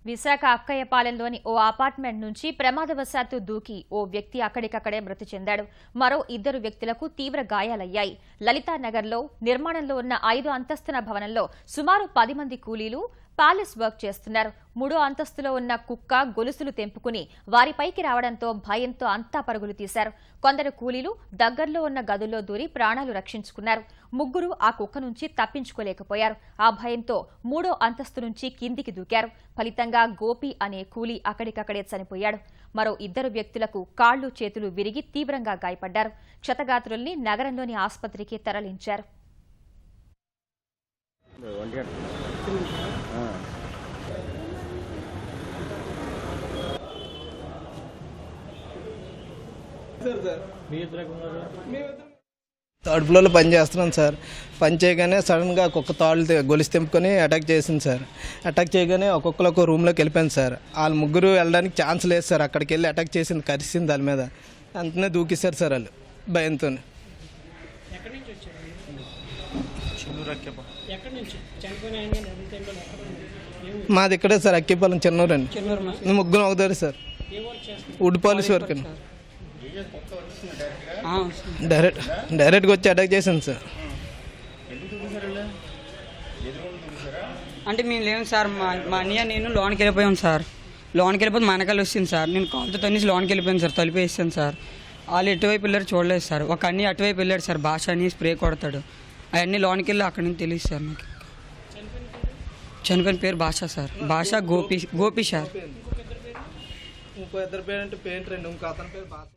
విశాఖ అక్కయ్యపాలెంలోని ఓ apartment నుంచి ప్రమాదవశాత్తు దూకి ఓ వ్యక్తి అక్కడికక్కడే మృతి చెందాడు. మరో 2 వ్యక్తులకు తీవ్ర గాయాలయ్యాయి. లలితానగర్లో నిర్మాణంలో ఉన్న 5 అంతస్తుల భవనంలో సుమారు 10 మంది కూలీలు ప్యాలెస్ వర్క్ చేస్తున్నారు. 3వ అంతస్తులో ఉన్న కుక్క గొలుసులు తెంపుకుని వారిపైకి రావడంతో భయంతో అంతా పరుగులు తీశారు. కొందరు కూలీలు దగ్గరలో ఉన్న గదుల్లో దూరి ప్రాణాలు రక్షించుకున్నారు. 3 ఆ కుక్క నుంచి తప్పించుకోలేకపోయారు. ఆ భయంతో 3వ అంతస్తు నుంచి కిందికి దూకారు. ఫలితంగా గోపి అనే కూలీ అక్కడికక్కడే చనిపోయాడు. మరో 2 వ్యక్తులకు కాళ్లు చేతులు విరిగి తీవ్రంగా గాయపడ్డారు. క్షతగాత్రుల్ని నగరంలోని ఆసుపత్రికి తరలించారు. థర్డ్ ఫ్లోర్లో పని చేస్తున్నాను సార్. పని చేయగానే సడన్గా ఒక్కొక్క తాళ్ళు గొలుసు తెంపుకొని అటాక్ చేసింది సార్. అటాక్ చేయగానే ఒక్కొక్కరు ఒక రూమ్లోకి వెళ్ళిపోయింది సార్. వాళ్ళు 3 వెళ్ళడానికి ఛాన్స్ లేదు సార్. అక్కడికి వెళ్ళి అటాక్ చేసింది, కరిసింది దాని మీద. అంతనే దూకిస్తారు సార్ వాళ్ళు భయంతో. మాది ఇక్కడే సార్, అక్కిపాలెం చెన్నూరు అండి. 3 అవుతారు సార్. వుడ్ పాలిష్ వర్క్ అండి. డైరెక్ట్గా వచ్చి అటాక్ చేశాను సార్. అంటే మేము లేము సార్. మా అన్నయ్య నేను లోనికి వెళ్ళిపోయాం సార్. లోనికి వెళ్ళిపోతే మనకాలు వచ్చింది సార్. నేను కాల్తో తన్నేసి లోనికి వెళ్ళిపోయాను సార్. తలుపు వేసాను సార్. వాళ్ళు ఎటువైపు వెళ్ళారు చూడలేదు సార్. ఒక అన్నయ్య అటువైపు వెళ్ళాడు సార్. భాష అని స్ప్రే కొడతాడు. అవన్నీ లోనికి వెళ్ళి అక్కడి నుంచి తెలియదు సార్ నాకు. చనిపోయిన పేరు భాష సార్. భాష గోపి సార్. ఇంకో 2 పేరు అంటే పెయింట్ రండి. ఇంకో అతని పేరు భాష.